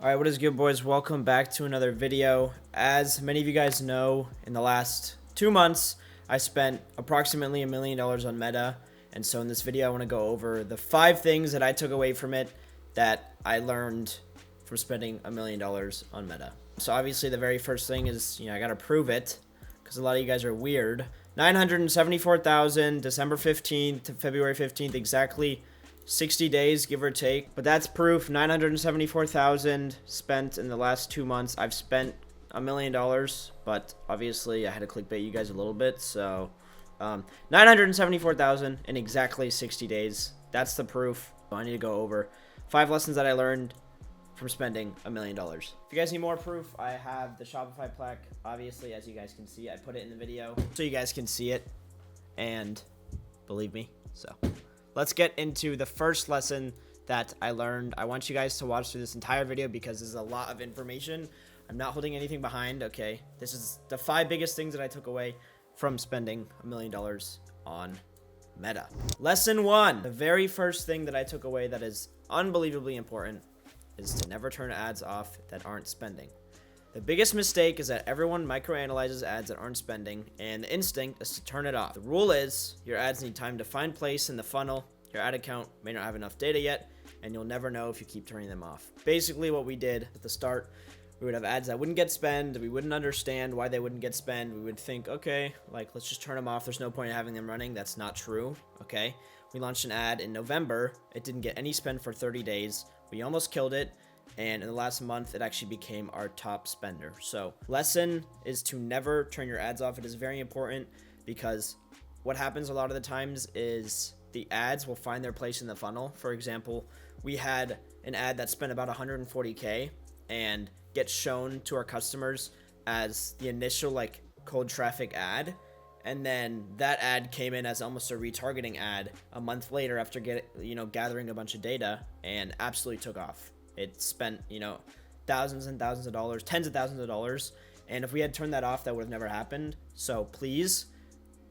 All right, what is good, boys? Welcome back to another video. As many of you guys know, in the last 2 months, I spent approximately $1 million on Meta. And so in this video, I want to go over the 5 things that I took away from it that I learned from spending $1 million on Meta. So obviously the very first thing is, I got to prove it because a lot of you guys are weird. 974,000, December 15th to February 15th, exactly 60 days, give or take. But that's proof. 974,000 spent in the last 2 months. I've spent $1 million, but obviously I had to clickbait you guys a little bit. So 974,000 in exactly 60 days. That's the proof. I need to go over 5 lessons that I learned from spending $1 million. If you guys need more proof, I have the Shopify plaque. Obviously, as you guys can see, I put it in the video so you guys can see it and believe me. So let's get into the first lesson that I learned. I want you guys to watch through this entire video because this is a lot of information. I'm not holding anything behind, okay? This is the 5 biggest things that I took away from spending $1 million on Meta. Lesson 1. The very first thing that I took away that is unbelievably important is to never turn ads off that aren't spending. The biggest mistake is that everyone microanalyzes ads that aren't spending, and the instinct is to turn it off. The rule is your ads need time to find place in the funnel. Your ad account may not have enough data yet, and you'll never know if you keep turning them off. Basically what we did at the start, we would have ads that wouldn't get spent. We wouldn't understand why they wouldn't get spent. We would think, okay, let's just turn them off. There's no point in having them running. That's not true, okay? We launched an ad in November. It didn't get any spend for 30 days. We almost killed it. And in the last month, it actually became our top spender. So lesson is to never turn your ads off. It is very important because what happens a lot of the times is the ads will find their place in the funnel. For example, we had an ad that spent about 140K and gets shown to our customers as the initial cold traffic ad. And then that ad came in as almost a retargeting ad a month later after gathering a bunch of data and absolutely took off. It spent, thousands and thousands of dollars, tens of thousands of dollars. And if we had turned that off, that would have never happened. So please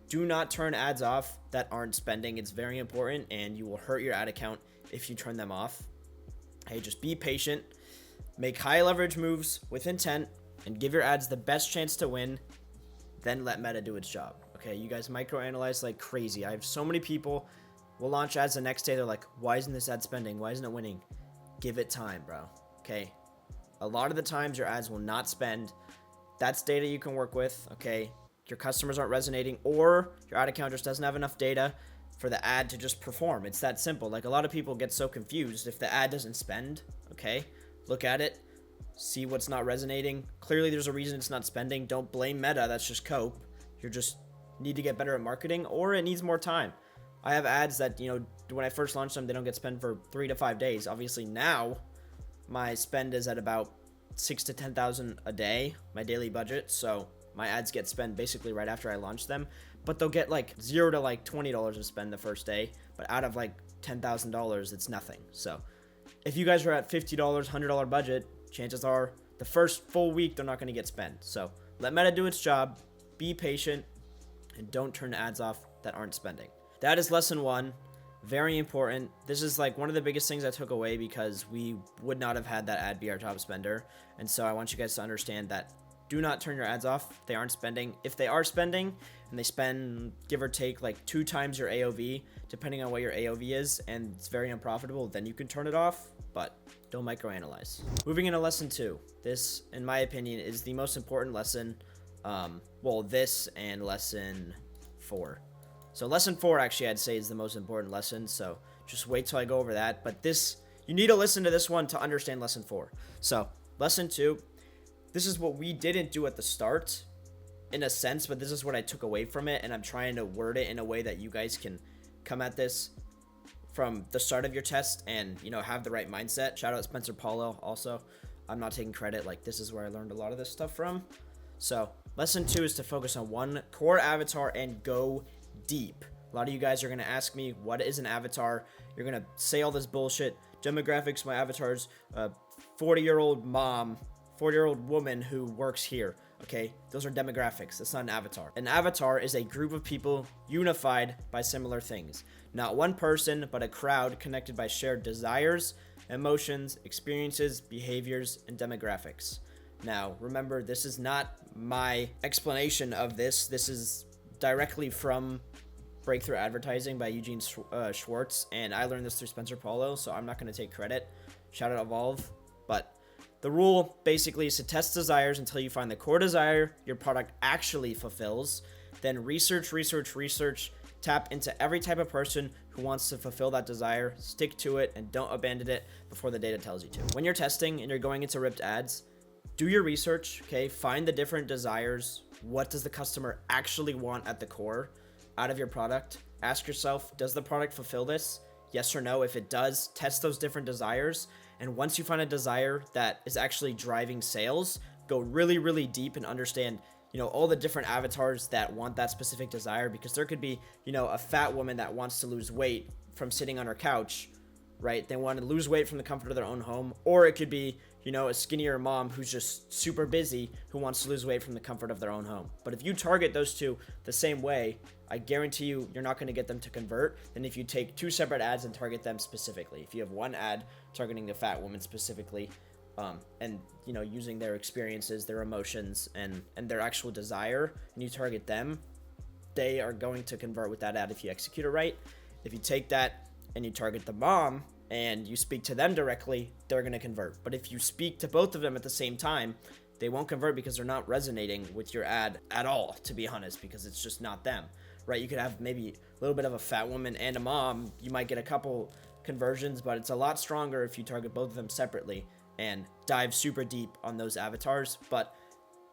do not turn ads off that aren't spending. It's very important, and you will hurt your ad account if you turn them off. Hey, just be patient, make high leverage moves with intent, and give your ads the best chance to win. Then let Meta do its job. Okay, you guys microanalyze like crazy. I have so many people will launch ads the next day. They're like, why isn't this ad spending? Why isn't it winning? Give it time, bro. Okay. A lot of the times your ads will not spend. That's data you can work with. Okay. Your customers aren't resonating, or your ad account just doesn't have enough data for the ad to just perform. It's that simple. A lot of people get so confused if the ad doesn't spend. Okay. Look at it. See what's not resonating. Clearly there's a reason it's not spending. Don't blame Meta. That's just cope. You just need to get better at marketing, or it needs more time. I have ads that, when I first launched them, they don't get spent for 3 to 5 days. Obviously now my spend is at about 6 to 10,000 a day, my daily budget. So my ads get spent basically right after I launch them, but they'll get $0 to $20 to spend the first day. But out of $10,000, it's nothing. So if you guys are at $50, $100 budget, chances are the first full week, they're not going to get spent. So let Meta do its job, be patient, and don't turn ads off that aren't spending. That is lesson 1. Very important. This is one of the biggest things I took away because we would not have had that ad be our top spender. And so I want you guys to understand that do not turn your ads off. They aren't spending. If they are spending and they spend, give or take, 2 times your AOV, depending on what your AOV is, and it's very unprofitable, then you can turn it off, but don't microanalyze. Moving into lesson 2. This, in my opinion, is the most important lesson. This and lesson 4. So lesson 4, actually, I'd say is the most important lesson. So just wait till I go over that. But you need to listen to this one to understand lesson 4. So lesson 2, this is what we didn't do at the start in a sense, but this is what I took away from it. And I'm trying to word it in a way that you guys can come at this from the start of your test and, have the right mindset. Shout out Spencer Paulo also. I'm not taking credit. This is where I learned a lot of this stuff from. So lesson 2 is to focus on one core avatar and go deep. A lot of you guys are going to ask me, what is an avatar? You're going to say all this bullshit. Demographics, my avatar's a 40-year-old mom, 40-year-old woman who works here. Okay, those are demographics. That's not an avatar. An avatar is a group of people unified by similar things. Not one person, but a crowd connected by shared desires, emotions, experiences, behaviors, and demographics. Now, remember, this is not my explanation of this. This is directly from Breakthrough Advertising by Eugene Schwartz, and I learned this through Spencer Paulo, so I'm not going to take credit. Shout out Evolve. But the rule basically is to test desires until you find the core desire your product actually fulfills. Then research, tap into every type of person who wants to fulfill that desire, stick to it, and don't abandon it before the data tells you to. When you're testing and you're going into ripped ads, do your research, okay? Find the different desires. What does the customer actually want at the core out of your product? Ask yourself, does the product fulfill this? Yes or no? If it does, test those different desires. And once you find a desire that is actually driving sales, go really deep and understand, all the different avatars that want that specific desire, because there could be, a fat woman that wants to lose weight from sitting on her couch, right? They want to lose weight from the comfort of their own home. Or it could be, a skinnier mom who's just super busy who wants to lose weight from the comfort of their own home. But if you target those two the same way, I guarantee you're not going to get them to convert than if you take two separate ads and target them specifically. If you have one ad targeting the fat woman specifically, and using their experiences, their emotions, and their actual desire, and you target them, they are going to convert with that ad if you execute it right. If you take that and you target the mom and you speak to them directly, they're going to convert. But if you speak to both of them at the same time, they won't convert because they're not resonating with your ad at all, to be honest, because it's just not them, right? You could have maybe a little bit of a fat woman and a mom. You might get a couple conversions, but it's a lot stronger if you target both of them separately and dive super deep on those avatars. But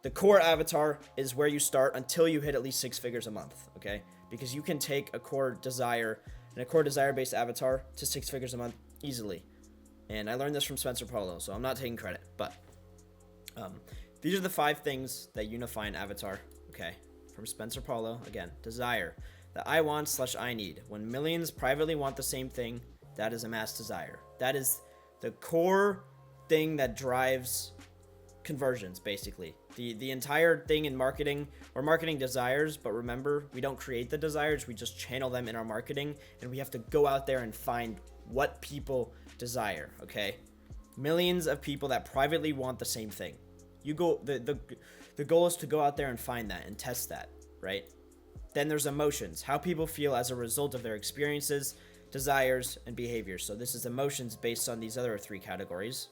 the core avatar is where you start until you hit at least 6 figures a month, okay? Because you can take a core desire and a core desire-based avatar to 6 figures a month easily. And I learned this from Spencer Paulo, so I'm not taking credit. But these are the 5 things that unify an avatar, okay? From Spencer Paulo, again, desire. The I want/I need. When millions privately want the same thing, that is a mass desire. That is the core thing that drives conversions, basically. The entire thing in marketing, we're marketing desires, but remember, we don't create the desires, we just channel them in our marketing, and we have to go out there and find what people desire, okay? Millions of people that privately want the same thing. The goal is to go out there and find that and test that, right? Then there's emotions, how people feel as a result of their experiences, desires, and behaviors. So this is emotions based on these other 3 categories.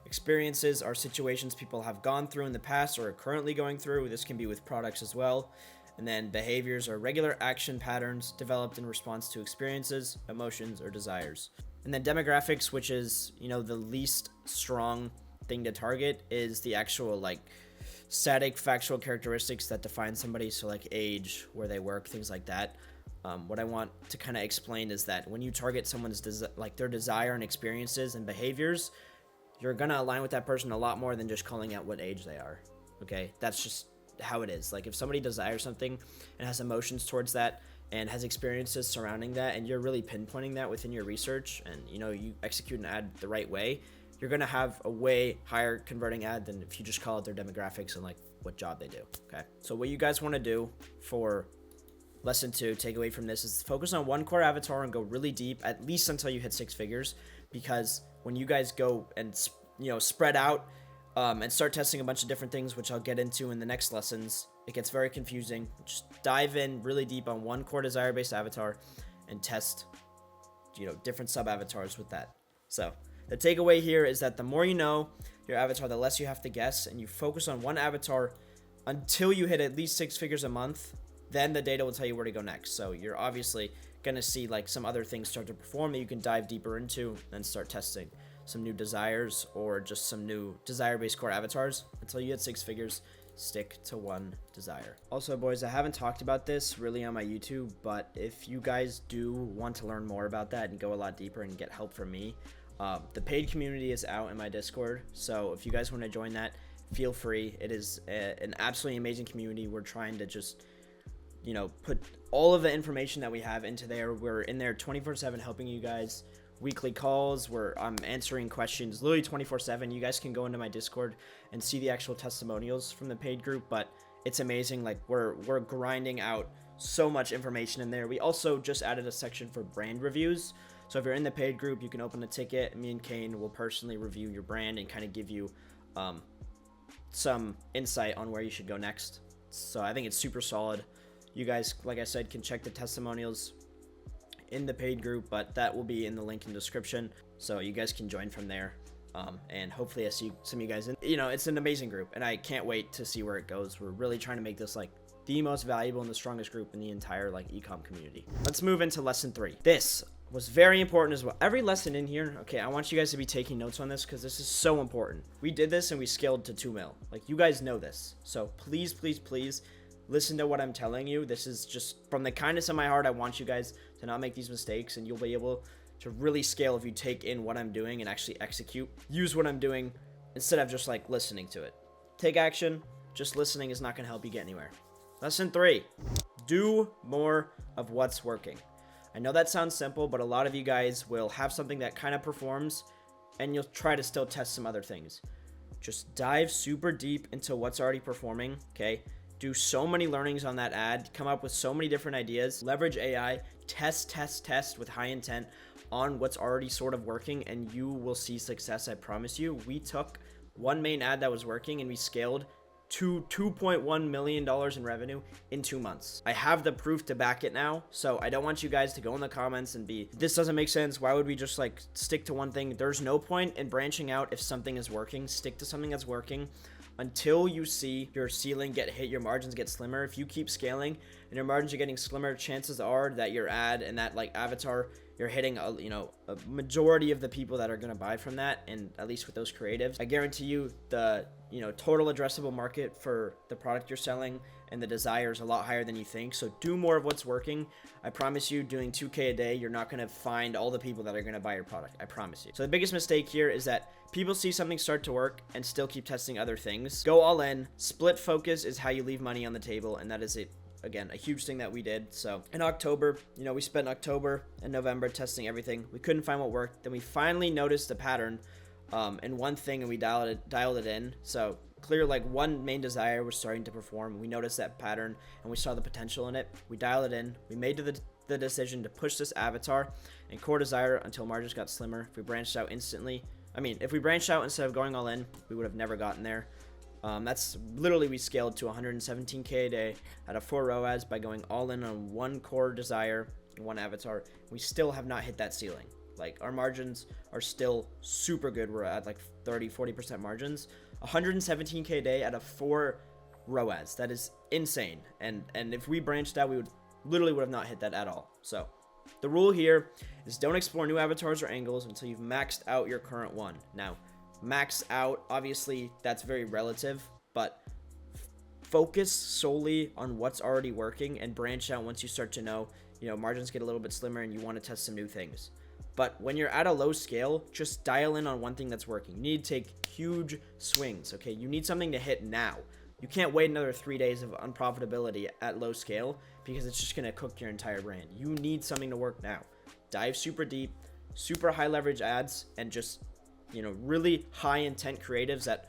Experiences are situations people have gone through in the past or are currently going through. This can be with products as well. And then behaviors are regular action patterns developed in response to experiences, emotions, or desires. And then demographics, which is, the least strong thing to target, is the actual static factual characteristics that define somebody. So like age, where they work, things like that. What I want to kind of explain is that when you target someone's their desire and experiences and behaviors, you're going to align with that person a lot more than just calling out what age they are. Okay? That's just how it is. Like if somebody desires something and has emotions towards that and has experiences surrounding that, and you're really pinpointing that within your research, and you execute an ad the right way, you're going to have a way higher converting ad than if you just call out their demographics and what job they do. Okay? So what you guys want to do for lesson 2, take away from this, is focus on one core avatar and go really deep, at least until you hit 6 figures. Because when you guys go and spread out and start testing a bunch of different things, which I'll get into in the next lessons, it gets very confusing. Just dive in really deep on one core desire-based avatar and test different sub-avatars with that. So the takeaway here is that the more you know your avatar, the less you have to guess, and you focus on one avatar until you hit at least 6 figures a month. Then the data will tell you where to go next. So you're obviously going to see some other things start to perform that you can dive deeper into and start testing some new desires or just some new desire-based core avatars. Until you hit 6 figures, stick to one desire. Also, boys, I haven't talked about this really on my YouTube, but if you guys do want to learn more about that and go a lot deeper and get help from me, the paid community is out in my Discord. So if you guys want to join that, feel free. It is an absolutely amazing community. We're trying to just put all of the information that we have into there. We're in there 24/7 helping you guys. Weekly calls where I'm answering questions literally 24/7. You guys can go into my Discord and see the actual testimonials from the paid group, but it's amazing. We're grinding out so much information in there. We also just added a section for brand reviews. So if you're in the paid group, you can open a ticket. Me and Kane will personally review your brand and kind of give you some insight on where you should go next. So I think it's super solid. You guys, like I said, can check the testimonials in the paid group, but that will be in the link in the description. So you guys can join from there. And hopefully I see some of you guys in. It's an amazing group, and I can't wait to see where it goes. We're really trying to make this like the most valuable and the strongest group in the entire like ecom community. Let's move into lesson 3. This was very important as well. Every lesson in here, okay, I want you guys to be taking notes on this because this is so important. We did this and we scaled to 2 mil. Like, you guys know this. So please, please, please listen to what I'm telling you. This is just from the kindness of my heart. I want you guys to not make these mistakes, and you'll be able to really scale if you take in what I'm doing and actually execute. Use what I'm doing instead of just like listening to it. Take action. Just listening is not going to help you get anywhere. Lesson 3, do more of what's working. I know that sounds simple, but a lot of you guys will have something that kind of performs and you'll try to still test some other things. Just dive super deep into what's already performing, okay? Do so many learnings on that ad, come up with so many different ideas, leverage AI, test with high intent on what's already sort of working, and you will see success, I promise you. We took one main ad that was working and we scaled to $2.1 million in revenue in 2 months. I have the proof to back it now, so I don't want you guys to go in the comments and be, this doesn't make sense, why would we just like stick to one thing? There's no point in branching out if something is working. Stick to something that's working until you see your ceiling get hit, your margins get slimmer. If you keep scaling and your margins are getting slimmer, chances are that your ad and that like avatar, you're hitting a majority of the people that are going to buy from that, and at least with those creatives, I guarantee you the total addressable market for the product you're selling and the desire is a lot higher than you think. So do more of what's working. I promise you, doing 2K a day, you're not going to find all the people that are going to buy your product. I promise you. So the biggest mistake here is that people see something start to work and still keep testing other things. Go all in. Split focus is how you leave money on the table, and that is it. Again, a huge thing that we did. So in October, we spent October and November testing everything. We couldn't find what worked. Then we finally noticed a pattern in one thing, and we dialed it in. So clear, like one main desire was starting to perform. We noticed that pattern and we saw the potential in it. We dialed it in. We made the decision to push this avatar and core desire until margins got slimmer. If we branched out if we branched out instead of going all in, we would have never gotten there. That's literally, we scaled to 117K a day out of 4 ROAS by going all in on one core desire and one avatar. We still have not hit that ceiling. Like, our margins are still super good. We're at like 30-40% margins. 117K a day out of 4 ROAS. That is insane. And if we branched out, we would have not hit that at all. So the rule here is don't explore new avatars or angles until you've maxed out your current one. Now, max out, obviously that's very relative, but focus solely on what's already working and branch out once you start to know, margins get a little bit slimmer and you want to test some new things. But when you're at a low scale, just dial in on one thing that's working. You need to take huge swings, okay? You need something to hit now. You can't wait another 3 days of unprofitability at low scale because it's just going to cook your entire brand. You need something to work now. Dive super deep, super high leverage ads, and just really high intent creatives that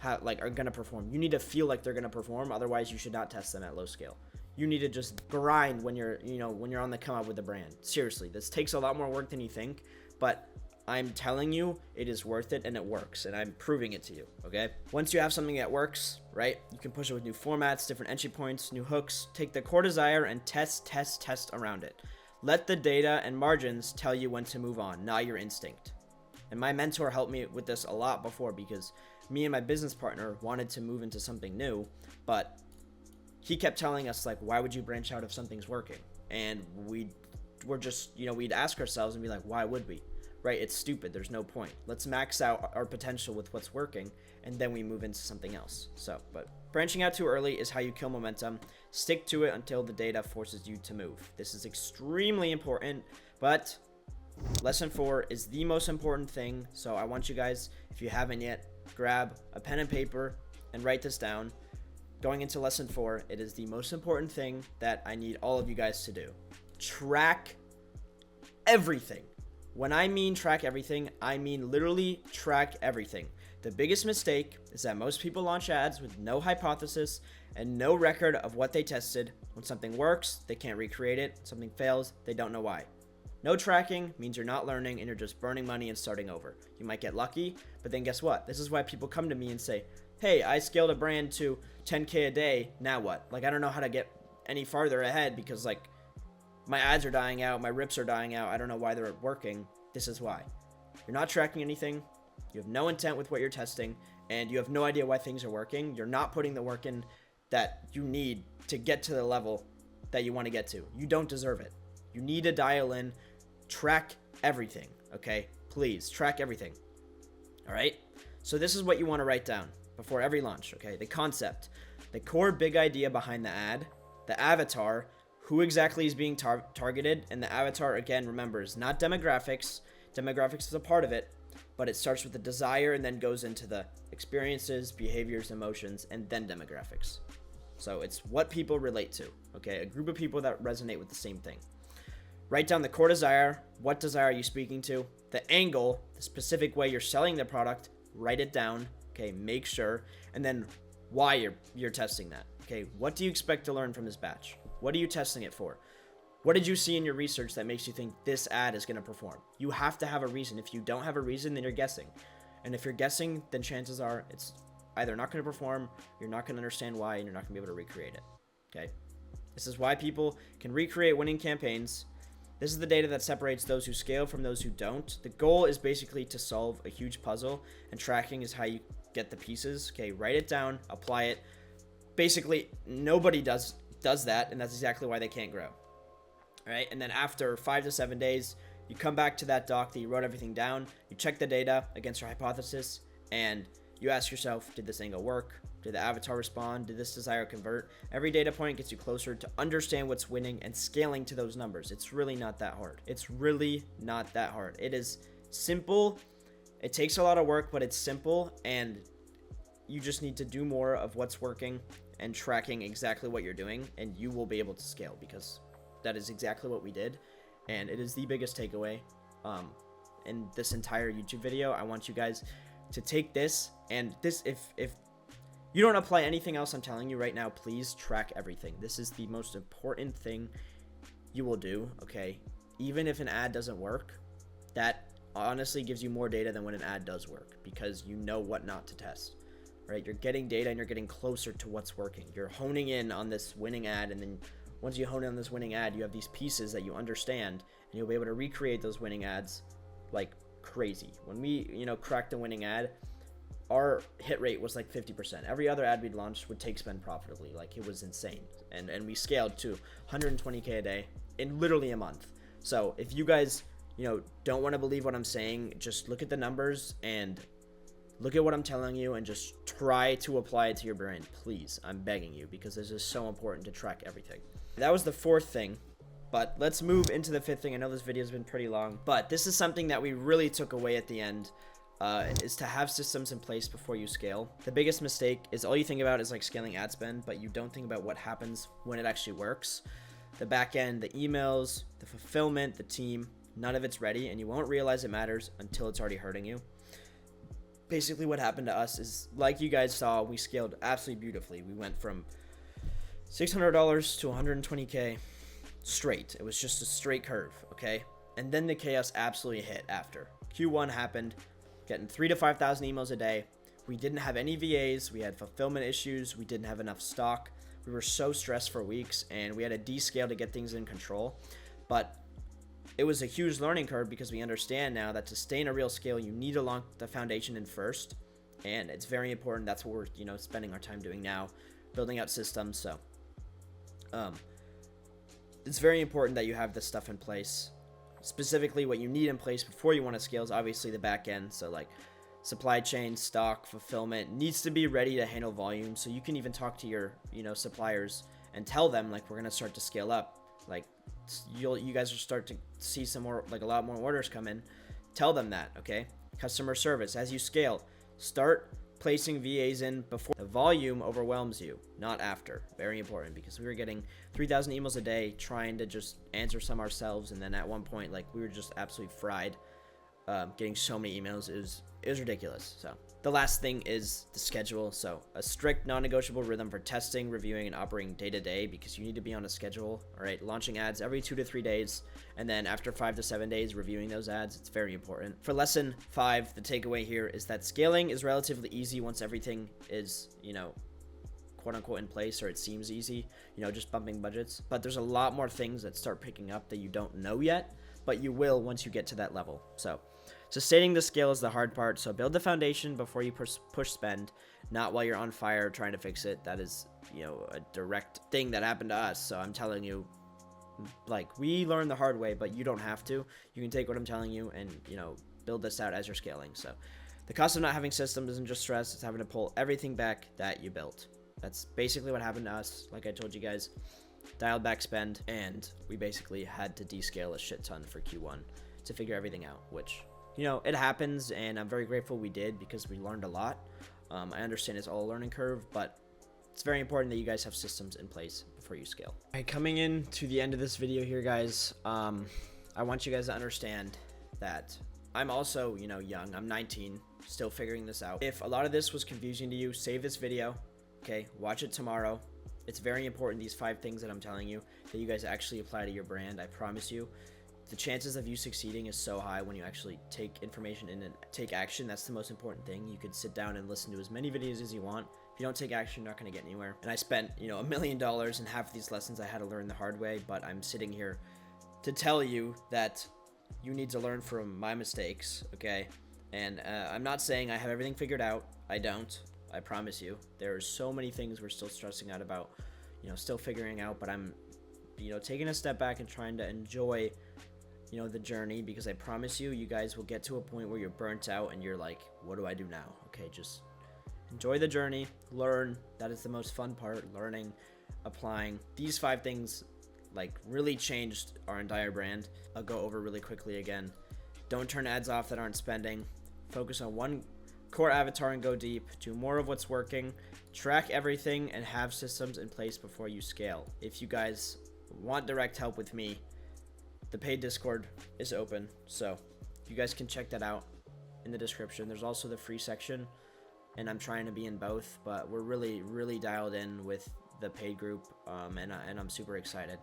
are gonna perform. You need to feel like they're gonna perform. Otherwise, you should not test them at low scale. You need to just grind when you're on the come up with the brand. Seriously, this takes a lot more work than you think, but I'm telling you, it is worth it and it works, and I'm proving it to you, okay? Once you have something that works, right, you can push it with new formats, different entry points, new hooks, take the core desire and test around it. Let the data and margins tell you when to move on, not your instinct. And my mentor helped me with this a lot before because me and my business partner wanted to move into something new, but he kept telling us, like, why would you branch out if something's working? And we'd ask ourselves and be like, why would we? Right? It's stupid. There's no point. Let's max out our potential with what's working, and then we move into something else. So, but branching out too early is how you kill momentum. Stick to it until the data forces you to move. This is extremely important, but lesson 4 is the most important thing. So I want you guys, if you haven't yet, grab a pen and paper and write this down. Going into lesson 4, it is the most important thing that I need all of you guys to do. Track everything. When I mean track everything, I mean literally track everything. The biggest mistake is that most people launch ads with no hypothesis and no record of what they tested. When something works, they can't recreate it. Something fails, they don't know why. No tracking means you're not learning and you're just burning money and starting over. You might get lucky, but then guess what? This is why people come to me and say, hey, I scaled a brand to 10K a day. Now what? Like, I don't know how to get any farther ahead because like my ads are dying out. My rips are dying out. I don't know why they're working. This is why. You're not tracking anything. You have no intent with what you're testing and you have no idea why things are working. You're not putting the work in that you need to get to the level that you want to get to. You don't deserve it. You need to dial in, track everything, okay? Please, track everything, all right? So this is what you want to write down before every launch, okay? The concept, the core big idea behind the ad, the avatar, who exactly is being targeted, and the avatar, again, remember, is not demographics. Demographics is a part of it, but it starts with the desire and then goes into the experiences, behaviors, emotions, and then demographics. So it's what people relate to, okay? A group of people that resonate with the same thing. Write down the core desire. What desire are you speaking to? The angle, the specific way you're selling the product, write it down, okay? Make sure. And then why you're testing that, okay? What do you expect to learn from this batch? What are you testing it for? What did you see in your research that makes you think this ad is going to perform? You have to have a reason. If you don't have a reason, then you're guessing. And if you're guessing, then chances are it's either not going to perform, you're not going to understand why, and you're not going to be able to recreate it, okay? This is why people can recreate winning campaigns. This is the data that separates those who scale from those who don't. The goal is basically to solve a huge puzzle, and tracking is how you get the pieces, okay? Write it down, apply it. Basically, nobody does that, and that's exactly why they can't grow. All right, and then after 5 to 7 days, you come back to that doc that you wrote everything down, you check the data against your hypothesis, and you ask yourself, did this angle work? Did the avatar respond? Did this desire convert? Every data point gets you closer to understand what's winning and scaling to those numbers. It's really not that hard. It's really not that hard. It is simple. It takes a lot of work, but it's simple, and you just need to do more of what's working and tracking exactly what you're doing, and you will be able to scale, because that is exactly what we did, and it is the biggest takeaway in this entire YouTube video. I want you guys to take this, and this, if you don't apply anything else I'm telling you right now, please track everything. This is the most important thing you will do, okay? Even if an ad doesn't work, that honestly gives you more data than when an ad does work, because you know what not to test, right? You're getting data and you're getting closer to what's working. You're honing in on this winning ad, and then once you hone in on this winning ad, you have these pieces that you understand, and you'll be able to recreate those winning ads like crazy. When we, cracked the winning ad, our hit rate was like 50%. Every other ad we'd launched would take spend profitably. Like, it was insane. And we scaled to 120K a day in literally a month. So if you guys, don't want to believe what I'm saying, just look at the numbers and look at what I'm telling you and just try to apply it to your brand, please. I'm begging you, because this is so important to track everything. That was the fourth thing, but let's move into the fifth thing. I know this video has been pretty long, but this is something that we really took away at the end, is to have systems in place before you scale. The biggest mistake is all you think about is like scaling ad spend, but you don't think about what happens when it actually works. The back end, the emails, the fulfillment, the team, none of it's ready, and you won't realize it matters until it's already hurting you. Basically what happened to us is, like you guys saw, we scaled absolutely beautifully. We went from $600 to 120K straight. It was just a straight curve, okay? And then the chaos absolutely hit after. Q1 happened, getting 3,000 to 5,000 emails a day. We didn't have any VAs. We had fulfillment issues. We didn't have enough stock. We were so stressed for weeks, and we had to descale to get things in control. But it was a huge learning curve, because we understand now that to stay in a real scale, you need to lock the foundation in first, and it's very important. That's what we're spending our time doing now, building out systems. So it's very important that you have this stuff in place. Specifically, what you need in place before you want to scale is obviously the back end. So like supply chain, stock, fulfillment needs to be ready to handle volume. So you can even talk to your suppliers and tell them, like, we're gonna start to scale up. Like, you guys will start to see some more, like a lot more orders come in. Tell them that, okay? Customer service, as you scale, start placing VAs in before the volume overwhelms you, not after. Very important, because we were getting 3,000 emails a day trying to just answer some ourselves, and then at one point, like, we were just absolutely fried. getting so many emails is ridiculous. So the last thing is the schedule. So a strict non-negotiable rhythm for testing, reviewing, and operating day to day, because you need to be on a schedule. All right, launching ads every 2 to 3 days, and then after 5 to 7 days reviewing those ads. It's very important. For lesson 5, the takeaway here is that scaling is relatively easy once everything is, quote unquote in place, or it seems easy, just bumping budgets. But there's a lot more things that start picking up that you don't know yet, but you will once you get to that level. So sustaining the scale is the hard part. So build the foundation before you push spend, not while you're on fire trying to fix it. That is, a direct thing that happened to us. So I'm telling you, like, we learned the hard way, but you don't have to. You can take what I'm telling you and, build this out as you're scaling. So the cost of not having systems isn't just stress. It's having to pull everything back that you built. That's basically what happened to us. Like I told you guys, dialed back spend, and we basically had to descale a shit ton for Q1 to figure everything out, which, it happens, and I'm very grateful we did, because we learned a lot. I understand it's all a learning curve, but it's very important that you guys have systems in place before you scale. All right, coming in to the end of this video here, guys, I want you guys to understand that I'm also, young. I'm 19, still figuring this out. If a lot of this was confusing to you, save this video, okay? Watch it tomorrow. It's very important, these 5 things that I'm telling you, that you guys actually apply to your brand. I promise you, the chances of you succeeding is so high when you actually take information in and take action. That's the most important thing. You could sit down and listen to as many videos as you want. If you don't take action, you're not going to get anywhere. And I spent, $1 million, and half of these lessons I had to learn the hard way, but I'm sitting here to tell you that you need to learn from my mistakes, okay? And I'm not saying I have everything figured out. I don't. I promise you. There are so many things we're still stressing out about, still figuring out, but I'm, taking a step back and trying to enjoy, the journey, because I promise you, you guys will get to a point where you're burnt out and you're like, what do I do now? Okay, just enjoy the journey, learn. That is the most fun part, learning, applying. These 5 things, like, really changed our entire brand. I'll go over really quickly again. Don't turn ads off that aren't spending. Focus on one core avatar and go deep. Do more of what's working. Track everything and have systems in place before you scale. If you guys want direct help with me, the paid Discord is open, so you guys can check that out in the description. There's also the free section, and I'm trying to be in both, but we're really dialed in with the paid group, and I'm super excited.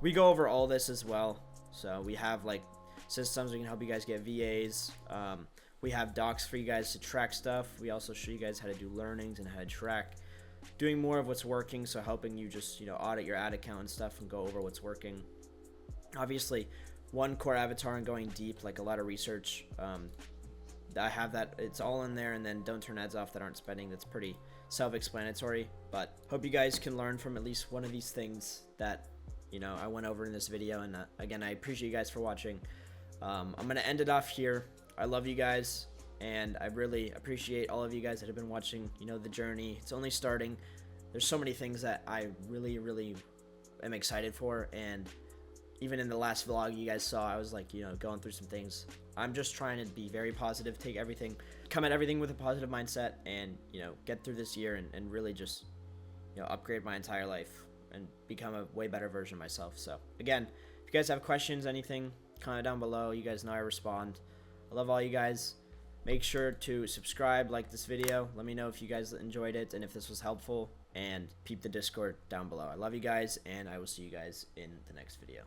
We go over all this as well. So we have, like, systems. We can help you guys get VAs. We have docs for you guys to track stuff. We also show you guys how to do learnings and how to track, doing more of what's working, so helping you just, audit your ad account and stuff and go over what's working. Obviously, one core avatar and going deep, like a lot of research. I have that. It's all in there. And then don't turn ads off that aren't spending. That's pretty self-explanatory. But hope you guys can learn from at least one of these things that, I went over in this video. And again, I appreciate you guys for watching. I'm going to end it off here. I love you guys, and I really appreciate all of you guys that have been watching, the journey. It's only starting. There's so many things that I really am excited for, and even in the last vlog you guys saw, I was like, going through some things. I'm just trying to be very positive, come at everything with a positive mindset, and, get through this year and really just, upgrade my entire life and become a way better version of myself. So again, if you guys have questions, anything, comment down below. You guys know I respond. I love all you guys. Make sure to subscribe, like this video. Let me know if you guys enjoyed it and if this was helpful, and peep the Discord down below. I love you guys, and I will see you guys in the next video.